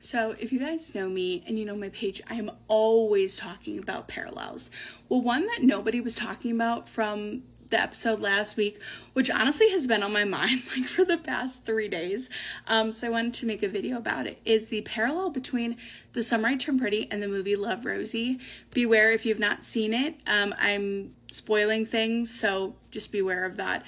So if you guys know me and you know my page, I am always talking about parallels. Well, one that nobody was talking about from the episode last week, which honestly has been on my mind like for the past 3 days, so I wanted to make a video about it, is the parallel between The Summer I Turned Pretty and the movie Love, Rosie. Beware if you've not seen it. I'm spoiling things, so just beware of that.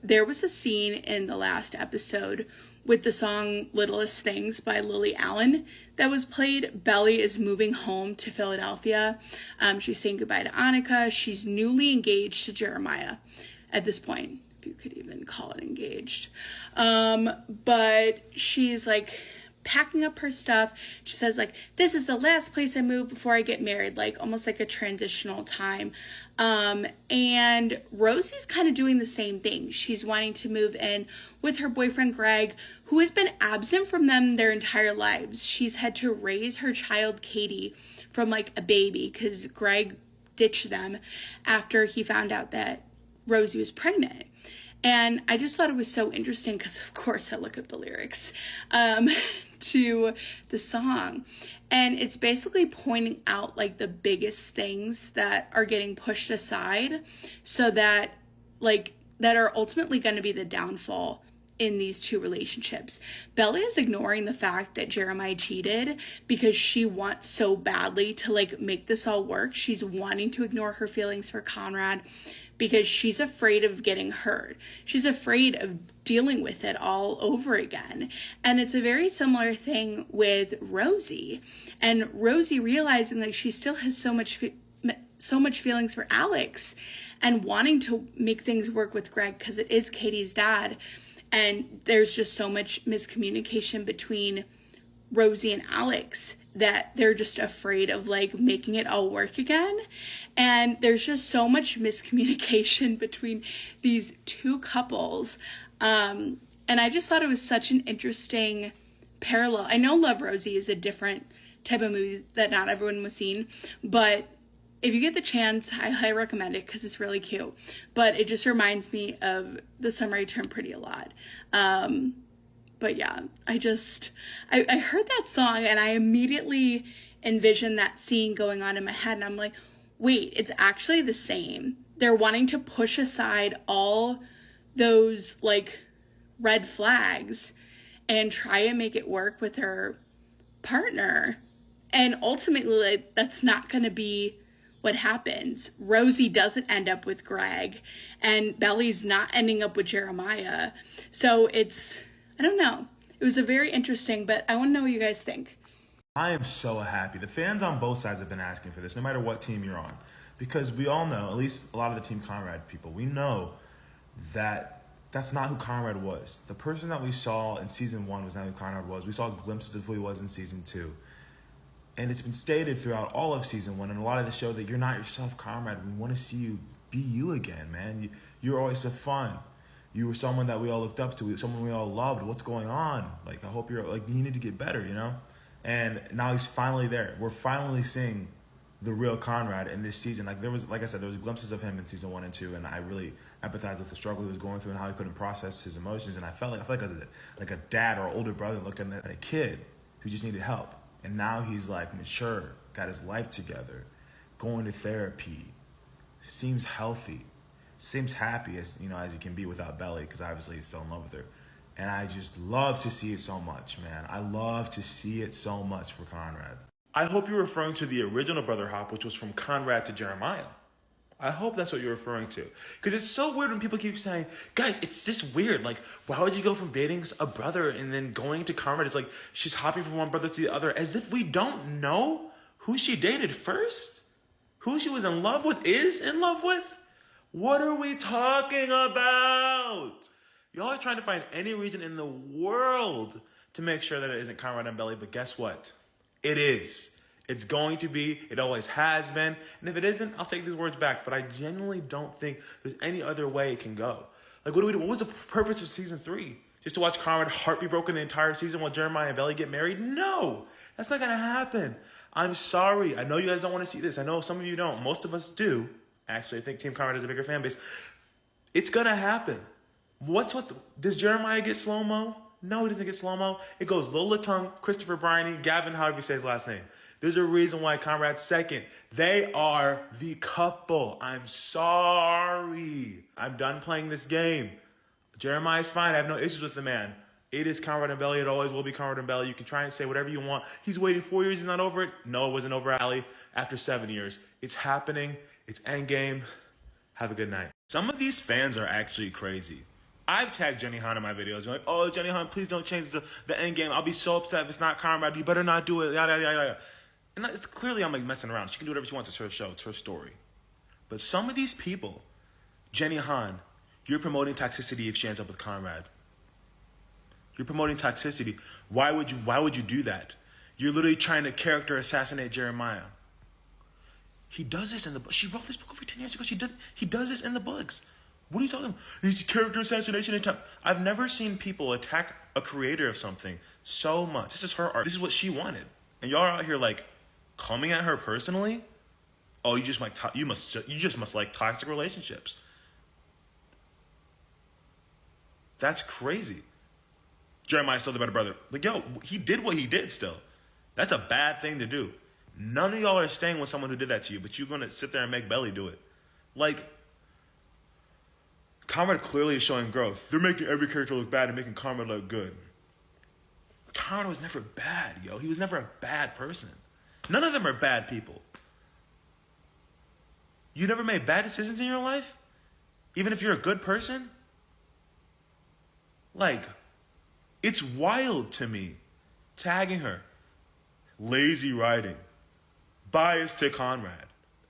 There was a scene in the last episode with the song Littlest Things by Lily Allen that was played. Belly is moving home to Philadelphia. She's saying goodbye to Annika. She's newly engaged to Jeremiah at this point, if you could even call it engaged. But she's like packing up her stuff. She says like, this is the last place I move before I get married, like almost like a transitional time. And Rosie's kind of doing the same thing. She's wanting to move in with her boyfriend Greg, who has been absent from them their entire lives. She's had to raise her child Katie from like a baby because Greg ditched them after he found out that Rosie was pregnant. And I just thought it was so interesting because, of course, I look at the lyrics to the song. And it's basically pointing out, like, the biggest things that are getting pushed aside so that, like, that are ultimately going to be the downfall in these two relationships. Bella is ignoring the fact that Jeremiah cheated because she wants so badly to, like, make this all work. She's wanting to ignore her feelings for Conrad because she's afraid of getting hurt. She's afraid of dealing with it all over again. And it's a very similar thing with Rosie. And Rosie realizing that she still has so much feelings for Alex and wanting to make things work with Greg because it is Katie's dad. And there's just so much miscommunication between Rosie and Alex that they're just afraid of like making it all work again. And there's just so much miscommunication between these two couples. And I just thought it was such an interesting parallel. I know Love, Rosie is a different type of movie that not everyone was seeing, but if you get the chance, I highly recommend it because it's really cute. But it just reminds me of The Summer I Turned Pretty a lot. But yeah, I heard that song and I immediately envisioned that scene going on in my head. And I'm like, wait, it's actually the same. They're wanting to push aside all those like red flags and try and make it work with her partner. And ultimately, like, that's not going to be what happens. Rosie doesn't end up with Greg and Belly's not ending up with Jeremiah. So I don't know. It was a very interesting, but I want to know what you guys think. I am so happy. The fans on both sides have been asking for this, no matter what team you're on. Because we all know, at least a lot of the Team Conrad people, we know that that's not who Conrad was. The person that we saw in season 1 was not who Conrad was. We saw glimpses of who he was in season 2. And it's been stated throughout all of season 1 and a lot of the show that you're not yourself, Conrad. We want to see you be you again, man. You were always so fun. You were someone that we all looked up to, someone we all loved. What's going on? Like, I hope you're, like, you need to get better, you know? And now he's finally there. We're finally seeing the real Conrad in this season. Like, like I said, there was glimpses of him in season 1 and 2, and I really empathized with the struggle he was going through and how he couldn't process his emotions. And I felt like like a dad or older brother looking at a kid who just needed help. And now he's like mature, got his life together, going to therapy, seems healthy, seems happy as he can be without Belly, because obviously he's still in love with her. And I just love to see it so much, man. I love to see it so much for Conrad. I hope you're referring to the original Brother Hop, which was from Conrad to Jeremiah. I hope that's what you're referring to. Because it's so weird when people keep saying, guys, it's just weird. Like, why would you go from dating a brother and then going to Conrad? It's like she's hopping from one brother to the other as if we don't know who she dated first, who she was in love with, is in love with. What are we talking about? Y'all are trying to find any reason in the world to make sure that it isn't Conrad and Belly, but guess what? It is. It's going to be. It always has been. And if it isn't, I'll take these words back. But I genuinely don't think there's any other way it can go. Like, what do we do? What was the purpose of season 3? Just to watch Conrad's heart be broken the entire season while Jeremiah and Belly get married? No, that's not going to happen. I'm sorry. I know you guys don't want to see this. I know some of you don't. Most of us do. Actually, I think Team Conrad has a bigger fan base. It's going to happen. Does Jeremiah get slow-mo? No, he doesn't get slow-mo. It goes Lola Tongue, Christopher Briney, Gavin, however you say his last name. There's a reason why Conrad's second. They are the couple. I'm sorry. I'm done playing this game. Jeremiah's fine. I have no issues with the man. It is Conrad and Belly. It always will be Conrad and Belly. You can try and say whatever you want. He's waiting 4 years. He's not over it. No, it wasn't over, Allie. After 7 years. It's happening. It's endgame. Have a good night. Some of these fans are actually crazy. I've tagged Jenny Han in my videos. You're like, oh, Jenny Han, please don't change the endgame. I'll be so upset if it's not Conrad. You better not do it. Yada, yada, yada. And it's clearly I'm like messing around. She can do whatever she wants. It's her show. It's her story. But some of these people, Jenny Han, you're promoting toxicity if she ends up with Conrad. You're promoting toxicity. Why would you do that? You're literally trying to character assassinate Jeremiah. He does this in the book. She wrote this book over 10 years ago. He does this in the books. What are you talking about? It's character assassination. I've never seen people attack a creator of something so much. This is her art. This is what she wanted. And y'all are out here like coming at her personally. Oh, you just must like toxic relationships. That's crazy. Jeremiah's still the better brother. Like, yo, he did what he did still. That's a bad thing to do. None of y'all are staying with someone who did that to you, but you're going to sit there and make Belly do it. Like, Conrad clearly is showing growth. They're making every character look bad and making Conrad look good. Conrad was never bad, yo. He was never a bad person. None of them are bad people. You never made bad decisions in your life? Even if you're a good person? Like, it's wild to me. Tagging her. Lazy writing. Biased to Conrad.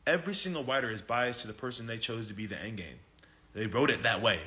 Every single writer is biased to the person they chose to be the endgame. They wrote it that way.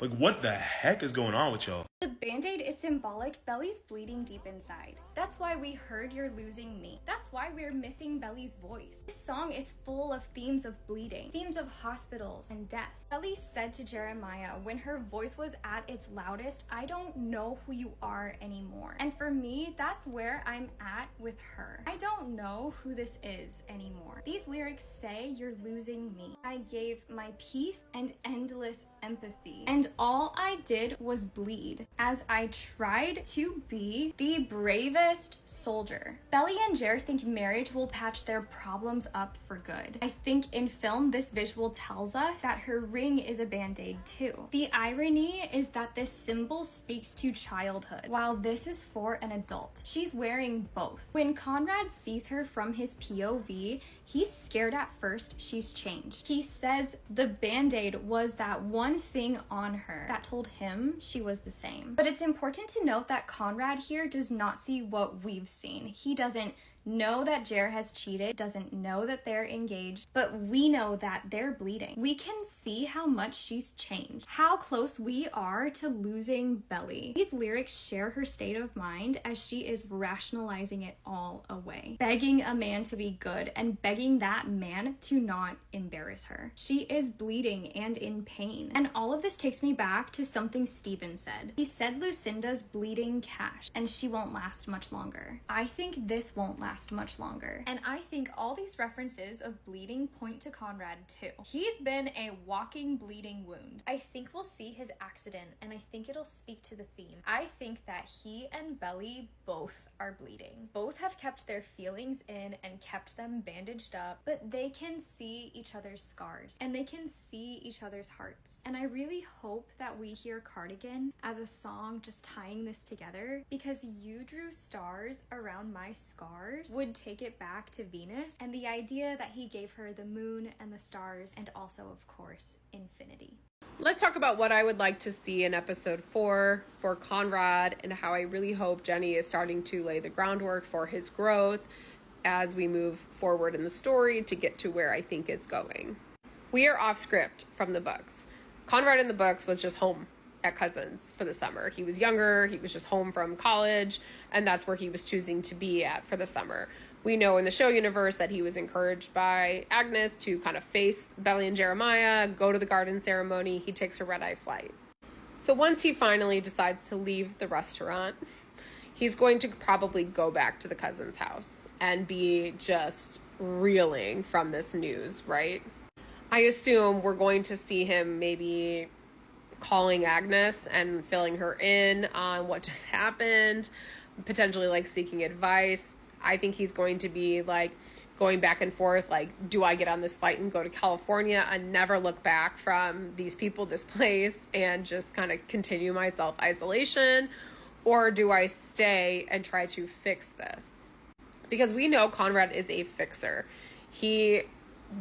Like, what the heck is going on with y'all? The Band-Aid is symbolic. Belly's bleeding deep inside. That's why we heard You're Losing Me. That's why we're missing Belly's voice. This song is full of themes of bleeding, themes of hospitals and death. Belly said to Jeremiah when her voice was at its loudest, I don't know who you are anymore. And for me, that's where I'm at with her. I don't know who this is anymore. These lyrics say you're losing me. I gave my peace and endless empathy. And all I did was bleed as I tried to be the bravest soldier. Belly and Jer think marriage will patch their problems up for good. I think in film, this visual tells us that her ring is a band-aid too. The irony is that this symbol speaks to childhood, while this is for an adult. She's wearing both. When Conrad sees her from his POV, he's scared at first she's changed. He says the band-aid was that one thing on her that told him she was the same. But it's important to note that Conrad here does not see what we've seen. He doesn't know that Jer has cheated, doesn't know that they're engaged, but we know that they're bleeding. We can see how much she's changed, how close we are to losing Belly. These lyrics share her state of mind as she is rationalizing it all away, begging a man to be good and begging that man to not embarrass her. She is bleeding and in pain. And all of this takes me back to something Steven said. He said Lucinda's bleeding cash and she won't last much longer. I think this won't last much longer. And I think all these references of bleeding point to Conrad too. He's been a walking bleeding wound. I think we'll see his accident and I think it'll speak to the theme. I think that he and Belly both are bleeding. Both have kept their feelings in and kept them bandaged up, but they can see each other's scars and they can see each other's hearts. And I really hope that we hear Cardigan as a song just tying this together, because you drew stars around my scars would take it back to Venus and the idea that he gave her the moon and the stars and also, of course, infinity. Let's talk about what I would like to see in episode 4 for Conrad and how I really hope Jenny is starting to lay the groundwork for his growth as we move forward in the story to get to where I think it's going. We are off script from the books. Conrad in the books was just home at Cousins for the summer. He was younger, he was just home from college, and that's where he was choosing to be at for the summer. We know in the show universe that he was encouraged by Agnes to kind of face Belly and Jeremiah, go to the garden ceremony. He takes a red-eye flight. So once he finally decides to leave the restaurant, he's going to probably go back to the Cousins' house and be just reeling from this news, right? I assume we're going to see him maybe calling Agnes and filling her in on what just happened, potentially like seeking advice. I think he's going to be like going back and forth, like, do I get on this flight and go to California and never look back from these people, this place, and just kind of continue my self-isolation? Or do I stay and try to fix this? Because we know Conrad is a fixer. He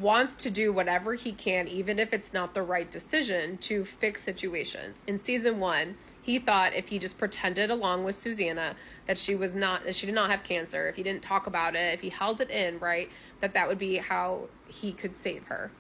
wants to do whatever he can, even if it's not the right decision, to fix situations. In season 1, he thought if he just pretended along with Susanna that she did not have cancer, if he didn't talk about it, if he held it in, right, that would be how he could save her.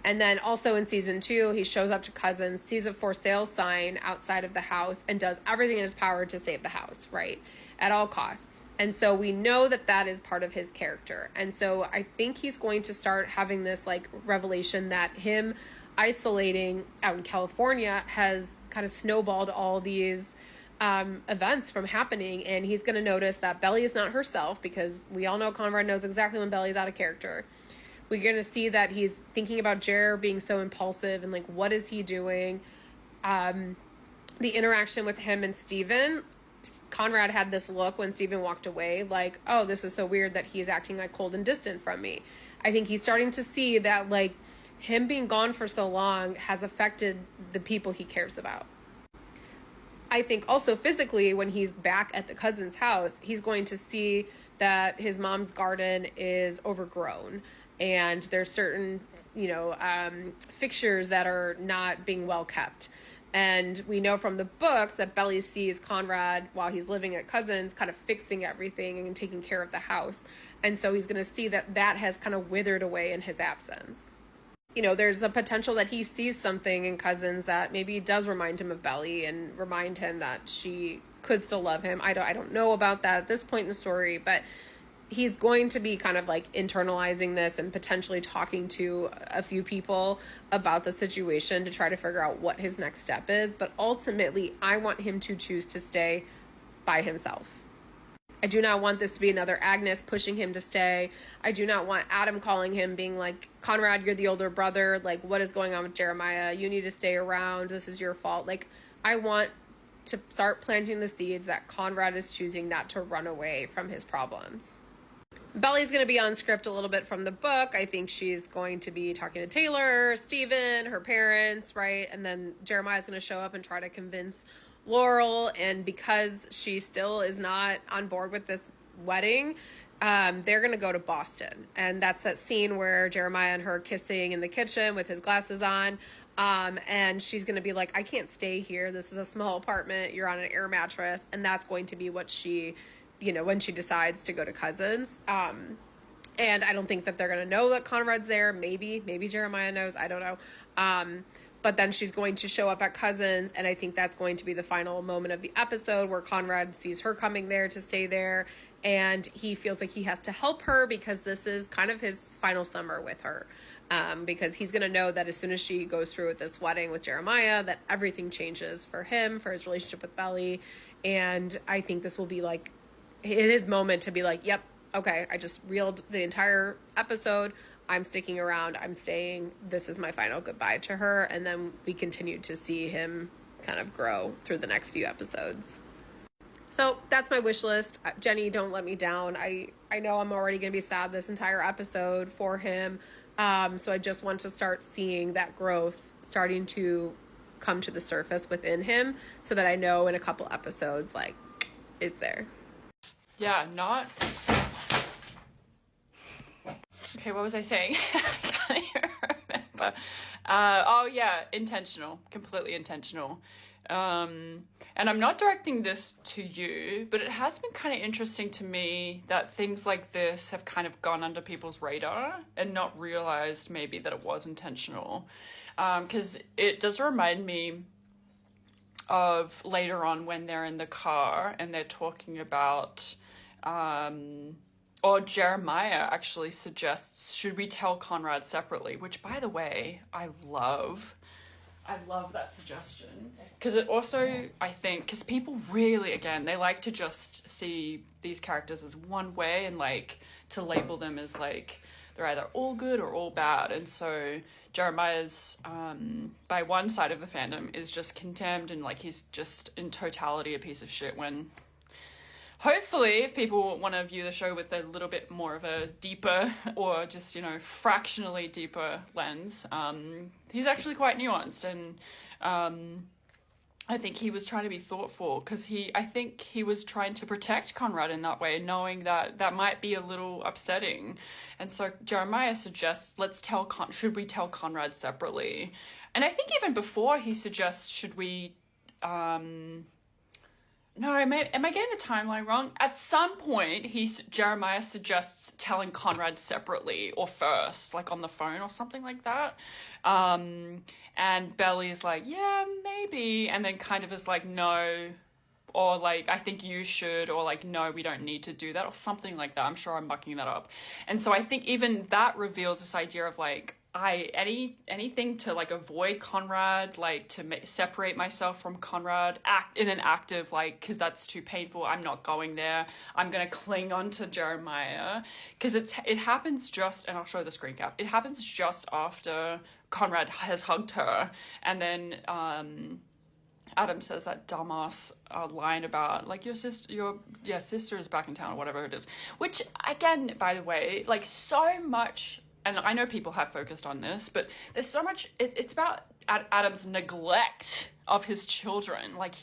And then also in season 2, he shows up to Cousins, sees a for sale sign outside of the house, and does everything in his power to save the house, right, at all costs. And so we know that is part of his character. And so I think he's going to start having this like revelation that him isolating out in California has kind of snowballed all these events from happening. And he's going to notice that Belly is not herself, because we all know Conrad knows exactly when Belly's out of character. We're going to see that he's thinking about Jer being so impulsive and like, what is he doing? The interaction with him and Steven, Conrad had this look when Steven walked away, like, oh, this is so weird that he's acting like cold and distant from me. I think he's starting to see that like him being gone for so long has affected the people he cares about. I think also physically, when he's back at the cousin's house, he's going to see that his mom's garden is overgrown and there's certain, fixtures that are not being well kept. And we know from the books that Belly sees Conrad, while he's living at Cousins, kind of fixing everything and taking care of the house. And so he's going to see that has kind of withered away in his absence. There's a potential that he sees something in Cousins that maybe does remind him of Belly and remind him that she could still love him. I don't know about that at this point in the story, but he's going to be kind of like internalizing this and potentially talking to a few people about the situation to try to figure out what his next step is. But ultimately, I want him to choose to stay by himself. I do not want this to be another Agnes pushing him to stay. I do not want Adam calling him, being like, Conrad, you're the older brother. Like, what is going on with Jeremiah? You need to stay around. This is your fault. Like, I want to start planting the seeds that Conrad is choosing not to run away from his problems. Belly's going to be on script a little bit from the book. I think she's going to be talking to Taylor, Steven, her parents, right? And then Jeremiah's going to show up and try to convince Laurel. And because she still is not on board with this wedding, they're going to go to Boston. And that's that scene where Jeremiah and her are kissing in the kitchen with his glasses on. And she's going to be like, I can't stay here. This is a small apartment. You're on an air mattress. And that's going to be what she, when she decides to go to Cousins. And I don't think that they're going to know that Conrad's there. Maybe Jeremiah knows. I don't know. But then she's going to show up at Cousins. And I think that's going to be the final moment of the episode where Conrad sees her coming there to stay there. And he feels like he has to help her because this is kind of his final summer with her. Because he's going to know that as soon as she goes through with this wedding with Jeremiah, that everything changes for him, for his relationship with Belly. And I think this will be like his moment to be like, yep, okay, I just reeled the entire episode. I'm sticking around. I'm staying. This is my final goodbye to her. And then we continue to see him kind of grow through the next few episodes. So that's my wish list. Jenny, don't let me down. I know I'm already going to be sad this entire episode for him. So I just want to start seeing that growth starting to come to the surface within him so that I know in a couple episodes, like, is there. Yeah, not... Okay, what was I saying? I can't even remember. Intentional. Completely intentional. And I'm not directing this to you, but it has been kind of interesting to me that things like this have kind of gone under people's radar and not realized maybe that it was intentional. Because it does remind me of later on when they're in the car and they're talking about... or Jeremiah actually suggests, should we tell Conrad separately? Which, by the way, I love that suggestion. Because it also, I think, because people really, again, they like to just see these characters as one way and, like, to label them as, like, they're either all good or all bad. And so Jeremiah's, by one side of the fandom, is just condemned and like he's just in totality a piece of shit, when hopefully if people want to view the show with a little bit more of a deeper or just, you know, fractionally deeper lens, he's actually quite nuanced. And I think he was trying to be thoughtful, because I think he was trying to protect Conrad in that way, knowing that that might be a little upsetting. And so Jeremiah suggests, should we tell Conrad separately? And I think even before he suggests, should we, no, am I getting the timeline wrong? At some point, Jeremiah suggests telling Conrad separately or first, like on the phone or something like that. And Belly's like, yeah, maybe. And then kind of is like, no. Or like, I think you should. Or like, no, we don't need to do that. Or something like that. I'm sure I'm mucking that up. And so I think even that reveals this idea of like, anything to like avoid Conrad, like to separate myself from Conrad, act in an active like, because that's too painful, I'm not going there, I'm gonna cling on to Jeremiah, because it happens just, and I'll show the screen cap, it happens just after Conrad has hugged her, and then Adam says that dumbass line about like your sister is back in town or whatever it is, which again, by the way, like so much. And I know people have focused on this, but there's so much, it's about Adam's neglect of his children. Like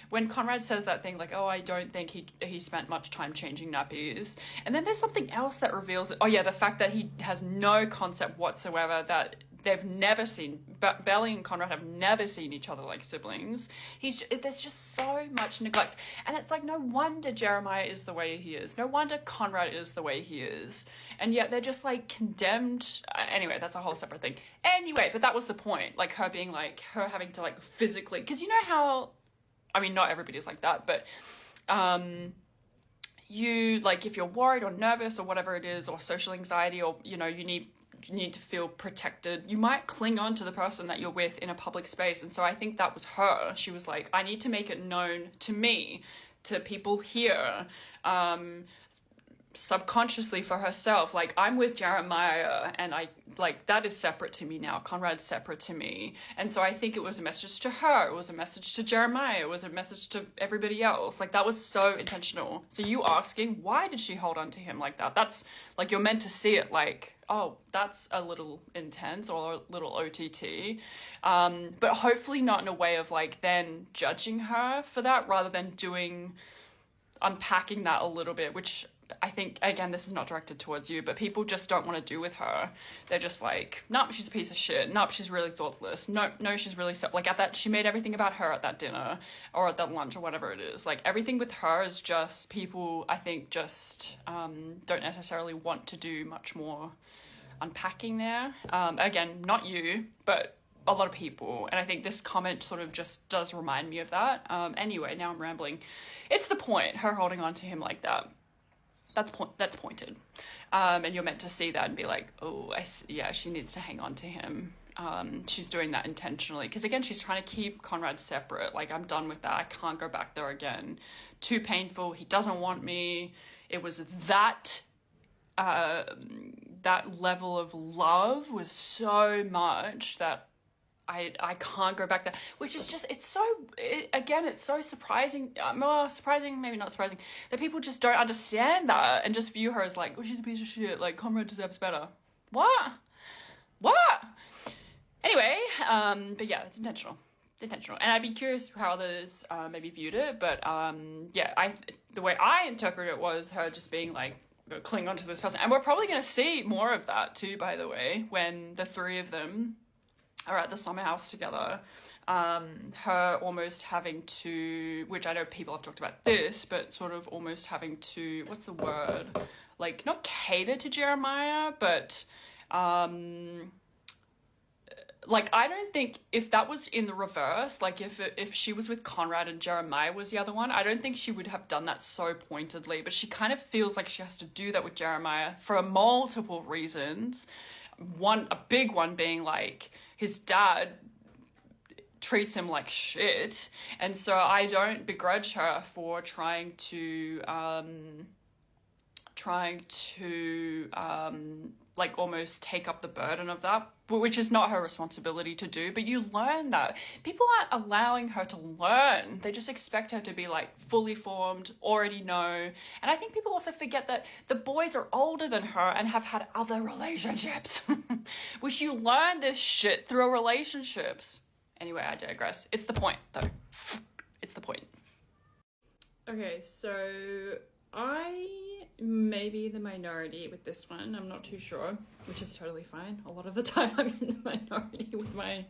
when Conrad says that thing, like, oh, I don't think he spent much time changing nappies. And then there's something else that reveals it. Oh yeah, the fact that he has no concept whatsoever that they've never seen, Belly and Conrad have never seen each other like siblings. There's just so much neglect. And it's like, no wonder Jeremiah is the way he is. No wonder Conrad is the way he is. And yet they're just like condemned. Anyway, that's a whole separate thing. Anyway, but that was the point. Like her being like, her having to like physically, because you know how, I mean, not everybody's like that, but you like, if you're worried or nervous or whatever it is, or social anxiety, or, you know, you need to feel protected, you might cling on to the person that you're with in a public space. And so I think that was her. She was like, I need to make it known to me, to people here, subconsciously for herself, like, I'm with Jeremiah, and I like, that is separate to me now. Conrad's separate to me. And so I think it was a message to her, it was a message to Jeremiah, it was a message to everybody else. Like, that was so intentional. So you asking, why did she hold on to him like that? That's like, you're meant to see it like, oh, that's a little intense or a little OTT. But hopefully not in a way of like then judging her for that, rather than unpacking that a little bit, which I think, again, this is not directed towards you, but people just don't want to do with her. They're just like, nope, she's a piece of shit. Nope, she's really thoughtless. No, she's really like at that, she made everything about her at that dinner or at that lunch or whatever it is. Like, everything with her is just, people, I think, just don't necessarily want to do much more unpacking there. Again, not you, but a lot of people. And I think this comment sort of just does remind me of that. Anyway, now I'm rambling. It's the point, her holding on to him like that. That's pointed. And you're meant to see that and be like, oh, yeah, she needs to hang on to him. She's doing that intentionally. Because again, she's trying to keep Conrad separate. Like, I'm done with that. I can't go back there again. Too painful. He doesn't want me. It was that level of love was so much that I can't go back there, which is just, it's so surprising, surprising, maybe not surprising, that people just don't understand that and just view her as like, oh, she's a piece of shit, like, Conrad deserves better. What? Anyway, but yeah, it's intentional. And I'd be curious how others maybe viewed it, but yeah, the way I interpreted it was her just being like, cling on to this person. And we're probably going to see more of that too, by the way, when the three of them are at the summer house together. Her almost having to, which I know people have talked about this, but sort of almost having to, what's the word? Like, not cater to Jeremiah, but like, I don't think, if that was in the reverse, like if she was with Conrad and Jeremiah was the other one, I don't think she would have done that so pointedly, but she kind of feels like she has to do that with Jeremiah for multiple reasons. A big one being like, his dad treats him like shit, and so I don't begrudge her for trying to trying to like almost take up the burden of that, which is not her responsibility to do. But you learn that people aren't allowing her to learn. They just expect her to be like fully formed, already know. And I think people also forget that the boys are older than her and have had other relationships, which you learn this shit through relationships. Anyway, I digress. It's the point though. It's the point. Okay, so I may be the minority with this one. I'm not too sure, which is totally fine. A lot of the time I'm in the minority with my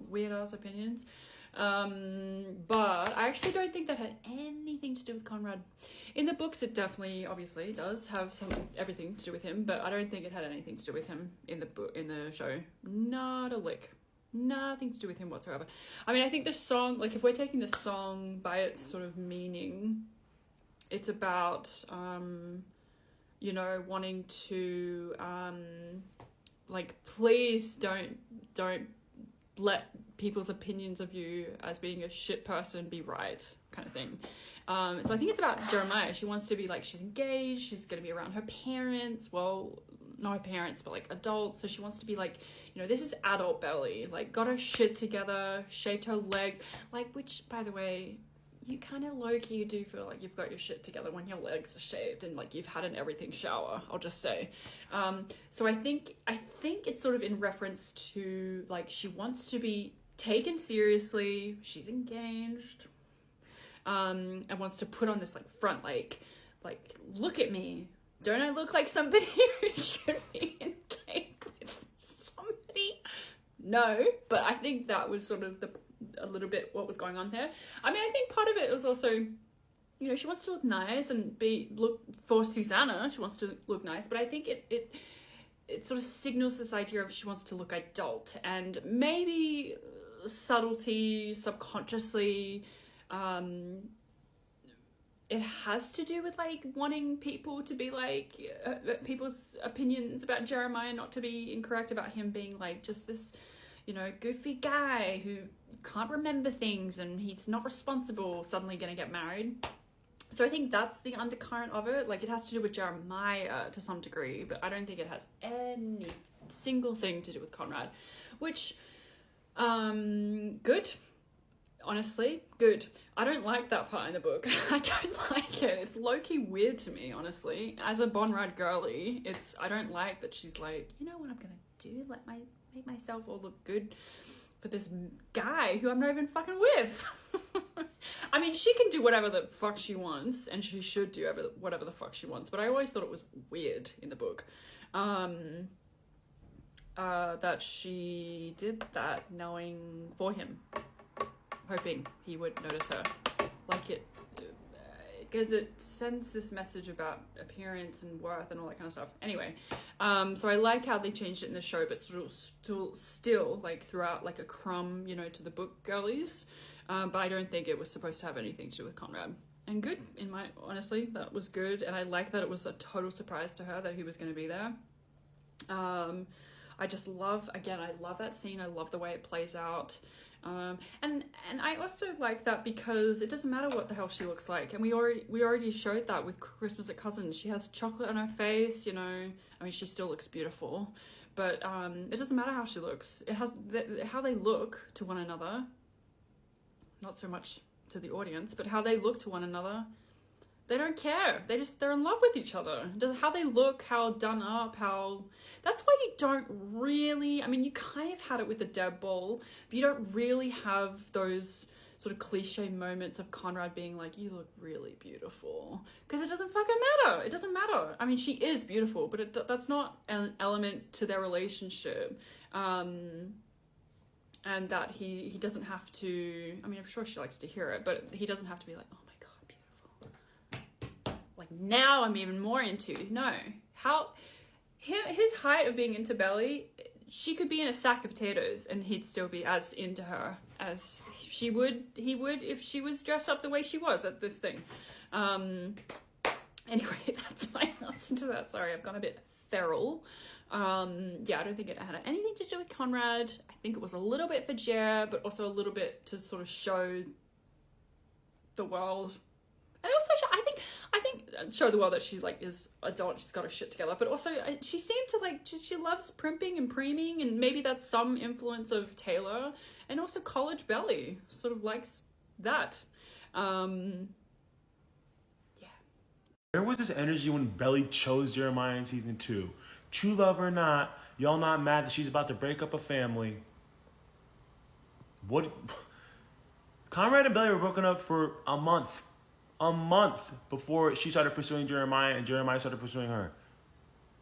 weird-ass opinions. But I actually don't think that had anything to do with Conrad. In the books, it definitely, obviously, does have everything to do with him, but I don't think it had anything to do with him in the show. Not a lick. Nothing to do with him whatsoever. I mean, I think the song, like if we're taking the song by its sort of meaning, it's about, you know, wanting to, like, please don't let people's opinions of you as being a shit person be right, kind of thing. So I think it's about Jeremiah. She wants to be like, she's engaged, she's going to be around her parents, well, not her parents, but like adults. So she wants to be like, you know, this is adult Belly, like got her shit together, shaved her legs, like, which by the way, you kind of low-key you do feel like you've got your shit together when your legs are shaved and like you've had an everything shower, I'll just say. So I think it's sort of in reference to like she wants to be taken seriously, she's engaged, and wants to put on this like front, like look at me, don't I look like somebody who should be engaged with somebody? No, but I think that was sort of a little bit what was going on there. I mean, I think part of it was also, you know, she wants to look nice and look for Susanna. She wants to look nice, but I think it sort of signals this idea of she wants to look adult, and maybe subtlety, subconsciously, it has to do with like wanting people to be like people's opinions about Jeremiah not to be incorrect about him being like just this, you know, goofy guy who can't remember things and he's not responsible, suddenly gonna get married. So I think that's the undercurrent of it. Like it has to do with Jeremiah to some degree, but I don't think it has any single thing to do with Conrad, which good. Honestly, good. I don't like that part in the book. I don't like it. It's low-key weird to me, honestly. As a Bonrad girly, I don't like that she's like, you know what I'm gonna do? Make myself all look good for this guy who I'm not even fucking with. I mean, she can do whatever the fuck she wants, and she should do whatever the fuck she wants, but I always thought it was weird in the book. That she did that knowing for him, hoping he would notice her. Like it, because it sends this message about appearance and worth and all that kind of stuff. Anyway, so I like how they changed it in the show, but still like throughout like a crumb, you know, to the book girlies. But I don't think it was supposed to have anything to do with Conrad. And good, honestly, that was good. And I like that it was a total surprise to her that he was going to be there. I just love that scene. I love the way it plays out. And I also like that because it doesn't matter what the hell she looks like, and we already showed that with Christmas at Cousins. She has chocolate on her face, you know. I mean, she still looks beautiful, but it doesn't matter how she looks. It has how they look to one another, not so much to the audience, but how they look to one another. They don't care. They're in love with each other. How they look, how done up, that's why you don't really, I mean, you kind of had it with the Deb Ball, but you don't really have those sort of cliche moments of Conrad being like, you look really beautiful. Because it doesn't fucking matter. It doesn't matter. I mean, she is beautiful, but that's not an element to their relationship. And that he doesn't have to, I mean, I'm sure she likes to hear it, but he doesn't have to be like, oh my God, beautiful. Like now I'm even more into. No. His height of being into Belly, she could be in a sack of potatoes and he'd still be as into her as he would if she was dressed up the way she was at this thing. Anyway, that's my answer to that. Sorry, I've gone a bit feral. Yeah, I don't think it had anything to do with Conrad. I think it was a little bit for Jer, but also a little bit to sort of show the world. And also, I think show the world that she like is adult, she's got her shit together, but also she seemed to like she loves primping and preeming, and maybe that's some influence of Taylor, and also college Belly sort of likes that. There was this energy when Belly chose Jeremiah in season 2. True love or not, y'all not mad that she's about to break up a family. What? Conrad and Belly were broken up for a month. A month before she started pursuing Jeremiah and Jeremiah started pursuing her.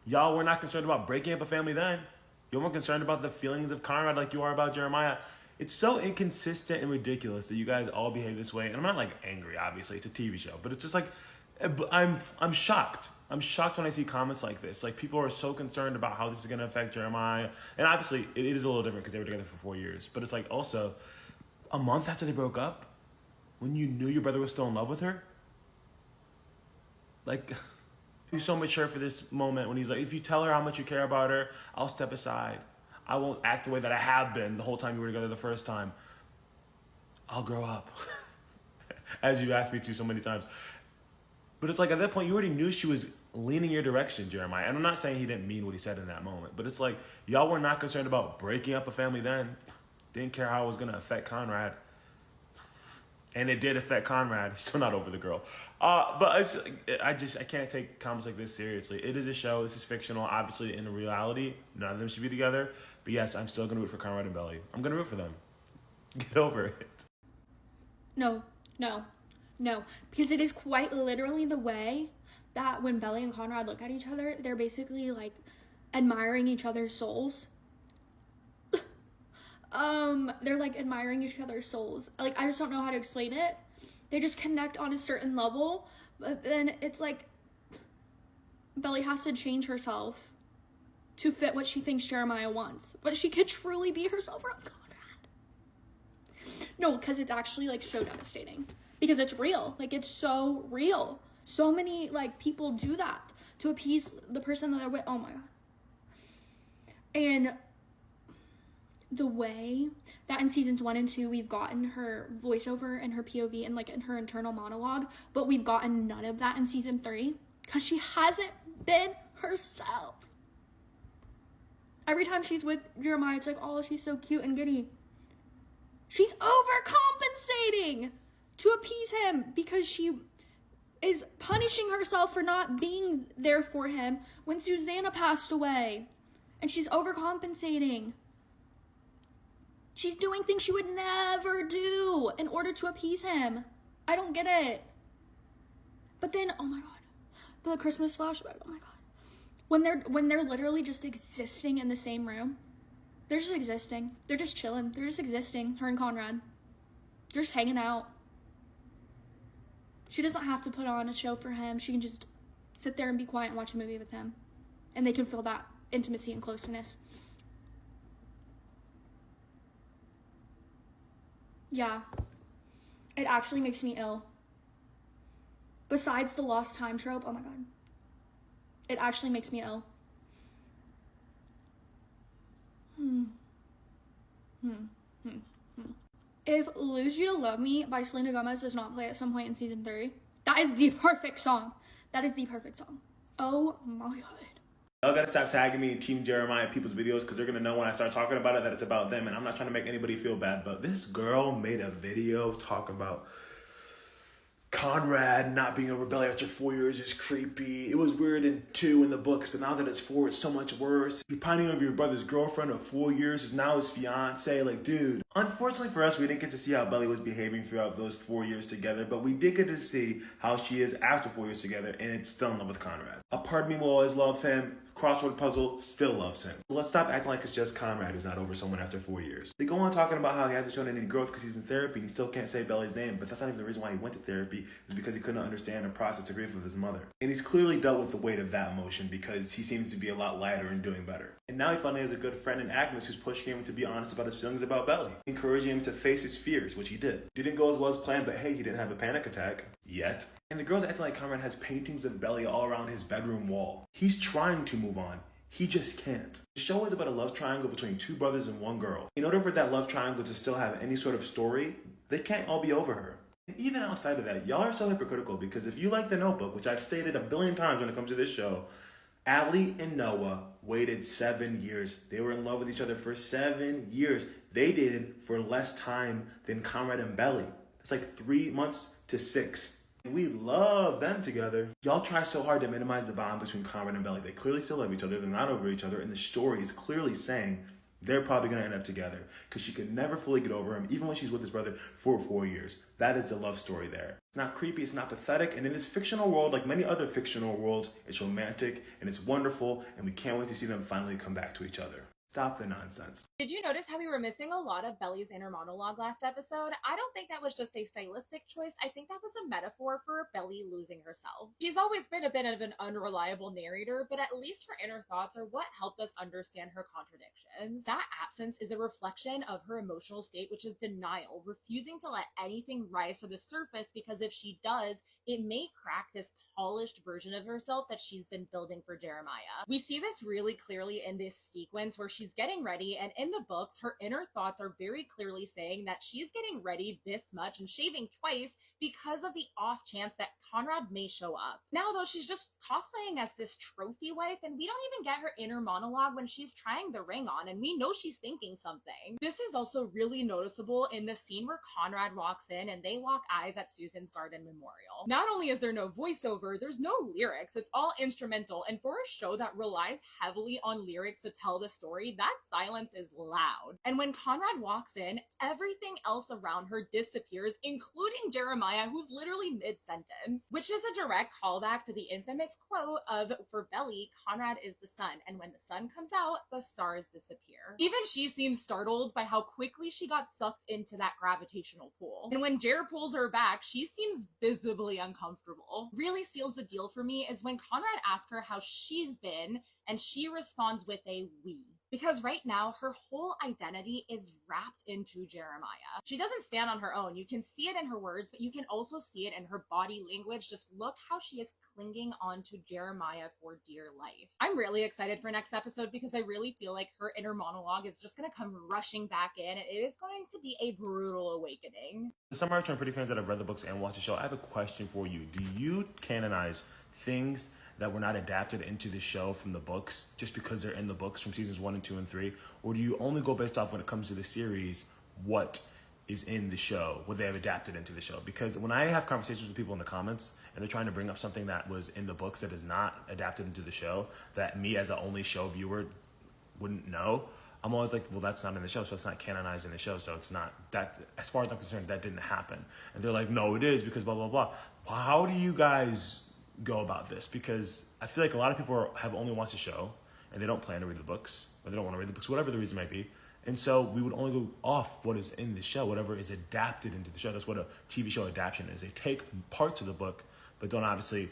Y'all were not concerned about breaking up a family then. You weren't concerned about the feelings of Conrad like you are about Jeremiah. It's so inconsistent and ridiculous that you guys all behave this way. And I'm not like angry, obviously. It's a TV show. But it's just like, I'm shocked. I'm shocked when I see comments like this. Like, people are so concerned about how this is going to affect Jeremiah. And obviously, it is a little different because they were together for 4 years. But it's like, also, a month after they broke up, when you knew your brother was still in love with her? Like, he's so mature for this moment when he's like, if you tell her how much you care about her, I'll step aside. I won't act the way that I have been the whole time you were together the first time. I'll grow up. As you asked me to so many times. But it's like, at that point, you already knew she was leaning your direction, Jeremiah. And I'm not saying he didn't mean what he said in that moment. But it's like, y'all were not concerned about breaking up a family then. Didn't care how it was going to affect Conrad. And it did affect Conrad. He's still not over the girl. But I can't take comments like this seriously. It is a show. This is fictional. Obviously, in reality, none of them should be together. But yes, I'm still going to root for Conrad and Belly. I'm going to root for them. Get over it. No. Because it is quite literally the way that when Belly and Conrad look at each other, they're basically like admiring each other's souls. They're like admiring each other's souls. Like, I just don't know how to explain it. They just connect on a certain level, but then it's like Belly has to change herself to fit what she thinks Jeremiah wants. But she could truly be herself around Conrad. No, because it's actually like so devastating. Because it's real. Like, it's so real. So many like people do that to appease the person that they're with. Oh my God. And the way that in seasons 1 and 2 we've gotten her voiceover and her POV and like in her internal monologue, but we've gotten none of that in season 3 because she hasn't been herself. Every time she's with Jeremiah, it's like, oh, she's so cute and giddy. She's overcompensating to appease him because she is punishing herself for not being there for him when Susanna passed away. And she's overcompensating. She's doing things she would never do in order to appease him. I don't get it. But then, oh my God, the Christmas flashback, oh my God. When they're literally just existing in the same room. They're just existing. They're just chilling. They're just existing, her and Conrad. They're just hanging out. She doesn't have to put on a show for him. She can just sit there and be quiet and watch a movie with him. And they can feel that intimacy and closeness. Yeah. It actually makes me ill. Besides the lost time trope, oh my God. It actually makes me ill. If Lose You to Love Me by Selena Gomez does not play at some point in season 3, that is the perfect song. That is the perfect song. Oh my God. Y'all gotta stop tagging me in Team Jeremiah in people's videos because they're gonna know when I start talking about it that it's about them, and I'm not trying to make anybody feel bad, but this girl made a video talking about Conrad not being over Belly after 4 years is creepy. It was weird in 2 in the books, but now that it's 4, it's so much worse. You're pining over your brother's girlfriend of 4 years who's now his fiance. Like, dude. Unfortunately for us, we didn't get to see how Belly was behaving throughout those 4 years together, but we did get to see how she is after 4 years together, and it's still in love with Conrad. A part of me will always love him. Crossword puzzle still loves him. So let's stop acting like it's just Conrad who's not over someone after 4 years. They go on talking about how he hasn't shown any growth because he's in therapy and he still can't say Belly's name, but that's not even the reason why he went to therapy. It's because he couldn't understand and process the grief of his mother. And he's clearly dealt with the weight of that emotion because he seems to be a lot lighter and doing better. And now he finally has a good friend in Agnes who's pushing him to be honest about his feelings about Belly, encouraging him to face his fears, which he did. Didn't go as well as planned, but hey, he didn't have a panic attack. Yet. And the girl's acting like Conrad has paintings of Belly all around his bedroom wall. He's trying to move on. He just can't. The show is about a love triangle between 2 brothers and 1 girl. In order for that love triangle to still have any sort of story, they can't all be over her. Even outside of that, y'all are so hypocritical because if you like The Notebook, which I've stated a billion times when it comes to this show, Allie and Noah waited 7 years. They were in love with each other for 7 years. They dated for less time than Conrad and Belly. It's like 3 months to 6. And we love them together. Y'all try so hard to minimize the bond between Conrad and Belly. They clearly still love each other. They're not over each other. And the story is clearly saying they're probably going to end up together because she could never fully get over him, even when she's with his brother for 4 years. That is the love story there. It's not creepy, it's not pathetic, and in this fictional world, like many other fictional worlds, it's romantic and it's wonderful, and we can't wait to see them finally come back to each other. Stop the nonsense. Did you notice how we were missing a lot of Belly's inner monologue last episode? I don't think that was just a stylistic choice. I think that was a metaphor for Belly losing herself. She's always been a bit of an unreliable narrator, but at least her inner thoughts are what helped us understand her contradictions. That absence is a reflection of her emotional state, which is denial, refusing to let anything rise to the surface because if she does, it may crack this polished version of herself that she's been building for Jeremiah. We see this really clearly in this sequence where she's getting ready, and in the books, her inner thoughts are very clearly saying that she's getting ready this much and shaving twice because of the off chance that Conrad may show up. Now, though, she's just cosplaying as this trophy wife, and we don't even get her inner monologue when she's trying the ring on, and we know she's thinking something. This is also really noticeable in the scene where Conrad walks in and they lock eyes at Susan's garden memorial. Not only is there no voiceover, there's no lyrics, it's all instrumental, and for a show that relies heavily on lyrics to tell the story, that silence is loud. And when Conrad walks in, everything else around her disappears, including Jeremiah, who's literally mid-sentence, which is a direct callback to the infamous quote of, for Belly, Conrad is the sun, and when the sun comes out, the stars disappear. Even she seems startled by how quickly she got sucked into that gravitational pull. And when Jer pulls her back, she seems visibly uncomfortable. Really seals the deal for me is when Conrad asks her how she's been, and she responds with a we. Because right now, her whole identity is wrapped into Jeremiah. She doesn't stand on her own. You can see it in her words, but you can also see it in her body language. Just look how she is clinging on to Jeremiah for dear life. I'm really excited for next episode because I really feel like her inner monologue is just going to come rushing back in, and it is going to be a brutal awakening. The Summer Return Pretty fans that have read the books and watched the show, I have a question for you. Do you canonize things that were not adapted into the show from the books just because they're in the books from seasons 1 and 2 and 3? Or do you only go based off when it comes to the series, what is in the show, what they have adapted into the show? Because when I have conversations with people in the comments and they're trying to bring up something that was in the books that is not adapted into the show, that me as an only show viewer wouldn't know, I'm always like, well, that's not in the show, so it's not canonized in the show, so it's not, that, as far as I'm concerned, that didn't happen. And they're like, no, it is, because blah, blah, blah. How do you guys go about this? Because I feel like a lot of people have only watched the show and they don't plan to read the books, or they don't want to read the books, whatever the reason might be. And so we would only go off what is in the show, whatever is adapted into the show. That's what a TV show adaptation is. They take parts of the book, but don't obviously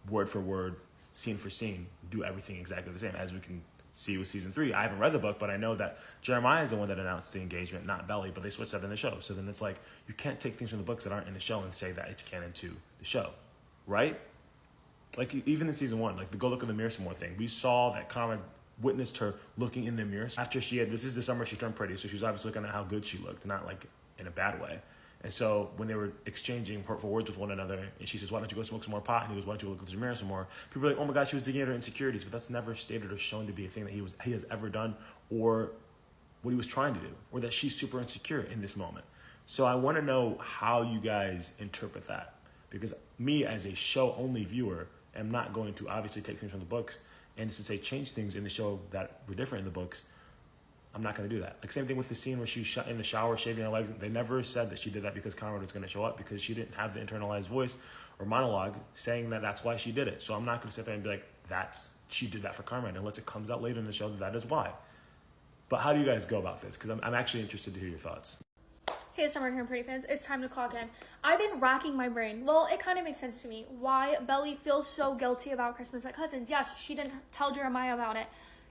word for word, scene for scene, do everything exactly the same. As we can see with season 3, I haven't read the book, but I know that Jeremiah is the one that announced the engagement, not Belly, but they switched that in the show. So then it's like, you can't take things from the books that aren't in the show and say that it's canon to the show, right? Like, even in season 1, like the go look in the mirror some more thing, we saw that Conrad witnessed her looking in the mirror after she had, this is the summer she turned pretty, so she was obviously looking at how good she looked, not like in a bad way. And so when they were exchanging hurtful words with one another, and she says, why don't you go smoke some more pot? And he goes, why don't you look at the mirror some more? People are like, oh my gosh, she was digging at her insecurities, but that's never stated or shown to be a thing that he has ever done, or what he was trying to do, or that she's super insecure in this moment. So I want to know how you guys interpret that, because me as a show-only viewer am not going to obviously take things from the books and to say change things in the show that were different in the books. I'm not going to do that. Like, same thing with the scene where she's in the shower shaving her legs. They never said that she did that because Conrad was going to show up, because she didn't have the internalized voice or monologue saying that that's why she did it. So I'm not going to sit there and be like, she did that for Conrad, unless it comes out later in the show that is why. But how do you guys go about this? Because I'm actually interested to hear your thoughts. Hey, Summer Return Pretty fans, it's time to clock in. I've been racking my brain. Well, it kind of makes sense to me why Belly feels so guilty about Christmas at Cousins. Yes, she didn't tell Jeremiah about it.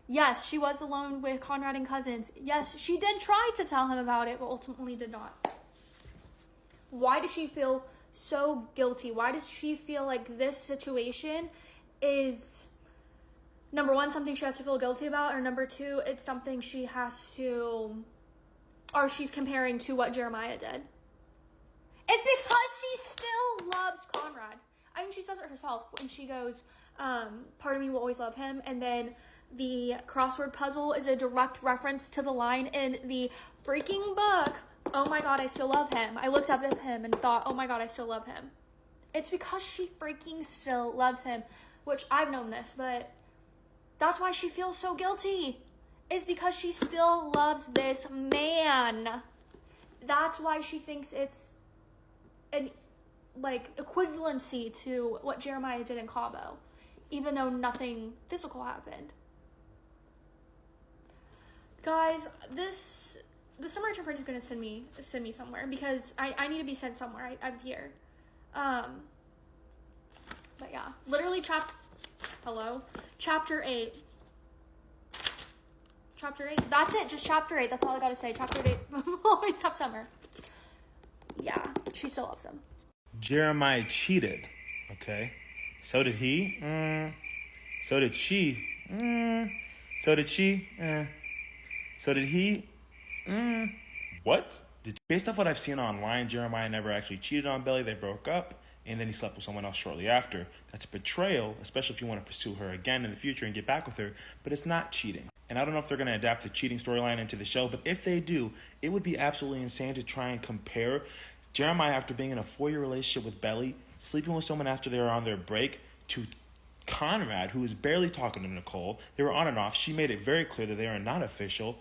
Yes, she was alone with Conrad and Cousins. Yes, she did try to tell him about it, but ultimately did not. Why does she feel so guilty? Why does she feel like this situation is, number one, something she has to feel guilty about, or number two, it's something she has to, or she's comparing to what Jeremiah did? It's because she still loves Conrad. I mean, she says it herself when she goes, part of me will always love him. And then the crossword puzzle is a direct reference to the line in the freaking book, oh my god, I still love him. I looked up at him and thought, oh my god, I still love him. It's because she freaking still loves him, which I've known this, but that's why she feels so guilty. It's because she still loves this man. That's why she thinks it's an equivalency to what Jeremiah did in Cabo, even though nothing physical happened. Guys, the summer intern party is gonna send me somewhere because I need to be sent somewhere. I'm here. But yeah, literally chapter 8. Chapter 8. That's it. Just chapter 8. That's all I gotta say. Chapter 8. Always have summer. Yeah, she still loves him. Jeremiah cheated, okay? So did he. So did she. So did she. So did he. What? Based off what I've seen online, Jeremiah never actually cheated on Belly. They broke up, and then he slept with someone else shortly after. That's a betrayal, especially if you want to pursue her again in the future and get back with her, but it's not cheating. And I don't know if they're going to adapt the cheating storyline into the show, but if they do, it would be absolutely insane to try and compare Jeremiah after being in a 4-year relationship with Belly, sleeping with someone after they were on their break, to Conrad, who was barely talking to Nicole. They were on and off. She made it very clear that they are not official.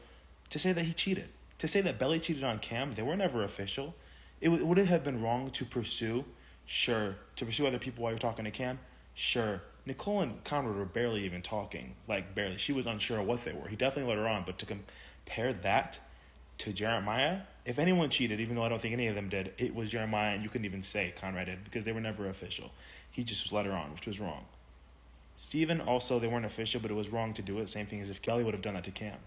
To say that he cheated. To say that Belly cheated on Cam, they were never official. Would it have been wrong to pursue? Sure. To pursue other people while you're talking to Cam? Sure. Nicole and Conrad were barely even talking. Like, barely. She was unsure of what they were. He definitely let her on. But to compare that to Jeremiah, if anyone cheated, even though I don't think any of them did, it was Jeremiah, and you couldn't even say Conrad did because they were never official. He just let her on, which was wrong. Steven, also, they weren't official, but it was wrong to do it. Same thing as if Kelly would have done that to Cam.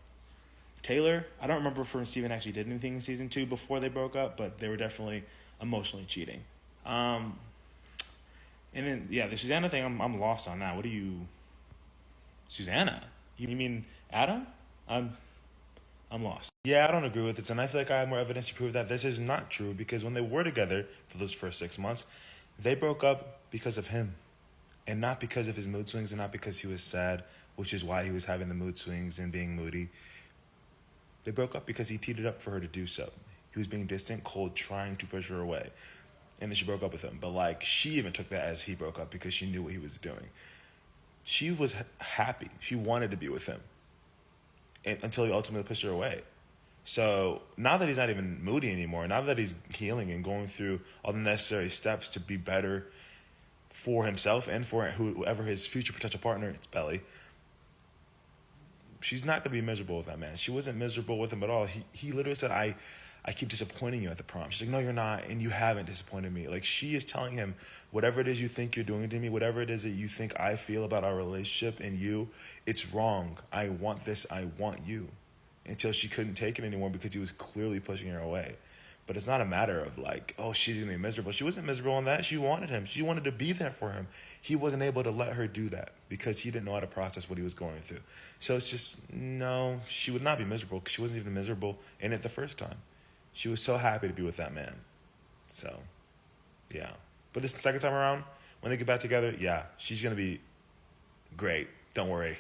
Taylor, I don't remember if her and Steven actually did anything in season 2 before they broke up, but they were definitely emotionally cheating. And then, yeah, the Susanna thing, I'm lost on that. What do you... Susanna? You mean Adam? I'm lost. Yeah, I don't agree with it, and I feel like I have more evidence to prove that this is not true, because when they were together for those first 6 months, they broke up because of him, and not because of his mood swings, and not because he was sad, which is why he was having the mood swings and being moody. They broke up because he teed up for her to do so. He was being distant, cold, trying to push her away. And then she broke up with him. But, she even took that as he broke up because she knew what he was doing. She was happy. She wanted to be with him until he ultimately pushed her away. So now that he's not even moody anymore, now that he's healing and going through all the necessary steps to be better for himself and for whoever his future potential partner, it's Belly, she's not going to be miserable with that man. She wasn't miserable with him at all. He literally said, I keep disappointing you at the prom. She's like, no, you're not, and you haven't disappointed me. She is telling him, whatever it is you think you're doing to me, whatever it is that you think I feel about our relationship and you, it's wrong. I want this. I want you. Until she couldn't take it anymore because he was clearly pushing her away. But it's not a matter of she's going to be miserable. She wasn't miserable in that. She wanted him. She wanted to be there for him. He wasn't able to let her do that because he didn't know how to process what he was going through. So it's just, no, she would not be miserable because she wasn't even miserable in it the first time. She was so happy to be with that man. So, yeah. But this second time around, when they get back together, yeah, she's going to be great. Don't worry.